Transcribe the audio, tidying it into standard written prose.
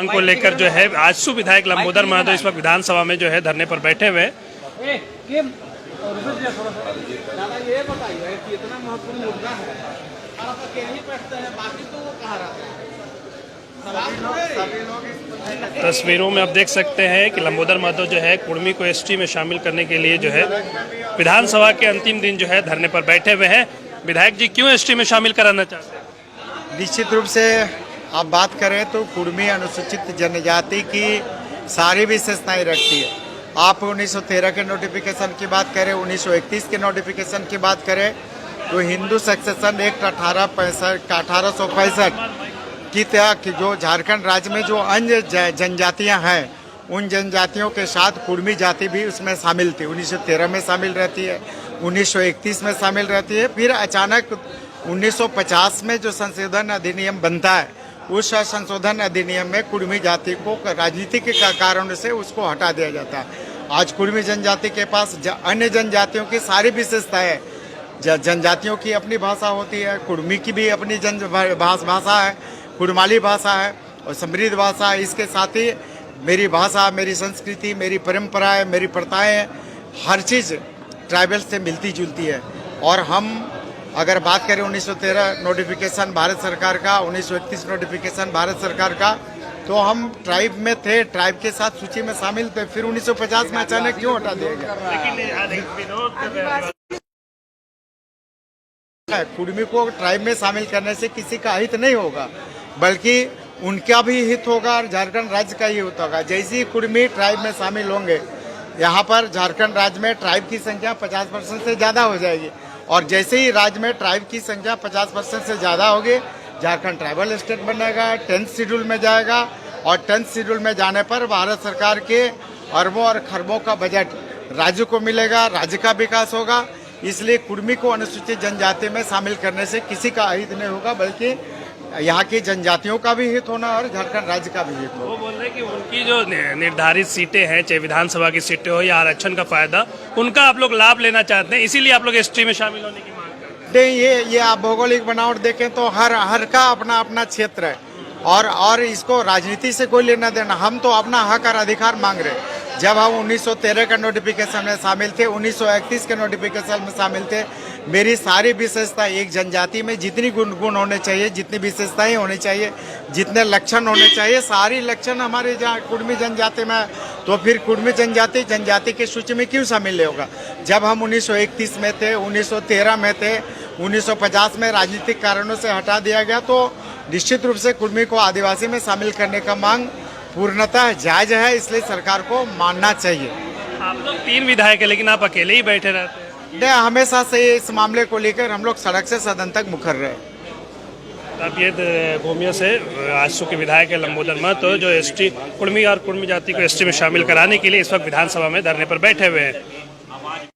मांग को लेकर जो है आजसू विधायक लंबोदर महतो इस वक्त विधानसभा में जो है धरने पर बैठे हुए हैं। दादा ये बताइए कि इतना महत्वपूर्ण मुद्दा है और आप अकेले ही बैठते हैं, बाकी तो वो कहाँ रहते हैं? तस्वीरों में आप देख सकते हैं कि लंबोदर महतो जो है कुर्मी को एसटी में शामिल करने के लिए जो है विधानसभा के अंतिम दिन जो है धरने पर बैठे हुए हैं। विधायक जी क्यों एसटी में शामिल कराना चाहते हैं? निश्चित रूप से आप बात करें तो कुर्मी अनुसूचित जनजाति की सारी विशेषताएं रखती है। आप 1913 के नोटिफिकेशन की बात करें, 1931 के नोटिफिकेशन की बात करें तो हिंदू सक्सेशन एक्ट 1865 की तहत जो झारखंड राज्य में जो अन्य जनजातियां हैं उन जनजातियों के साथ कुर्मी जाति भी उसमें शामिल थी। 1913 में शामिल रहती है, 1931 में शामिल रहती है। फिर अचानक 1950 में जो संशोधन अधिनियम बनता है उस संशोधन अधिनियम में कुर्मी जाति को राजनीतिक कारणों से उसको हटा दिया जाता है। आज कुर्मी जनजाति के पास अन्य जनजातियों की सारी विशेषताएं, जनजातियों की अपनी भाषा होती है, कुर्मी की भी अपनी भाषा है, कुड़माली भाषा है और समृद्ध भाषा है। इसके साथ ही मेरी भाषा, मेरी संस्कृति, मेरी परंपराएं, मेरी प्रथाएं, हर चीज़ ट्राइबल से मिलती जुलती है। और हम अगर बात करें 1913 नोटिफिकेशन भारत सरकार का, 1931 नोटिफिकेशन भारत सरकार का, तो हम ट्राइब में थे, ट्राइब के साथ सूची में शामिल थे। फिर 1950 में अचानक क्यों हटा दिया गया? कुर्मी को ट्राइब में शामिल करने से किसी का हित नहीं होगा, बल्कि उनका भी हित होगा और झारखंड राज्य का ही हित होगा। जैसे ही कुर्मी ट्राइब में शामिल होंगे, यहाँ पर झारखंड राज्य में ट्राइब की संख्या 50% से ज़्यादा हो जाएगी और जैसे ही राज्य में ट्राइब की संख्या 50% से ज़्यादा होगी, झारखंड ट्राइबल स्टेट बनेगा, 10th शेड्यूल में जाएगा और 10th शेड्यूल में जाने पर भारत सरकार के अरबों और खरबों का बजट राज्य को मिलेगा, राज्य का विकास होगा। इसलिए कुर्मी को अनुसूचित जनजाति में शामिल करने से किसी का हित नहीं होगा, बल्कि यहाँ की जनजातियों का भी हित होना और झारखंड राज्य का भी हित होगा। वो बोल रहे हैं कि उनकी जो निर्धारित सीटें हैं, चाहे विधानसभा की सीटें हो या आरक्षण का फायदा, उनका आप लोग लाभ लेना चाहते हैं, इसीलिए आप लोग एसटी में शामिल होने की मांग करते हैं। ये आप भौगोलिक बनावट देखें तो हर का अपना अपना क्षेत्र है और इसको राजनीति से कोई लेना देना। हम तो अपना हक और अधिकार मांग रहे हैं। जब हम 1913 के नोटिफिकेशन में शामिल थे, 1931 के नोटिफिकेशन में शामिल थे, मेरी सारी विशेषता एक जनजाति में जितनी गुण होने चाहिए, जितनी विशेषताएं होनी चाहिए, जितने लक्षण होने चाहिए, सारी लक्षण हमारे कुर्मी जनजाति में। तो फिर कुर्मी जनजाति की सूची में क्यों शामिल नहीं होगा? जब हम 1931 में थे, 1913 में थे, 1950 में राजनीतिक कारणों से हटा दिया गया, तो निश्चित रूप से कुर्मी को आदिवासी में शामिल करने का मांग पूर्णतः जायज है, इसलिए सरकार को मानना चाहिए। आप लोग 3 विधायक है लेकिन आप अकेले ही बैठे रहते हैं। हमेशा से इस मामले को लेकर हम लोग सड़क से सदन तक मुखर रहे। अब ये गोमिया से आजसू के विधायक है लंबोदर महतो जो एसटी कुर्मी और कुर्मी जाति को एसटी में शामिल कराने के लिए इस वक्त विधानसभा में धरने पर बैठे हुए हैं।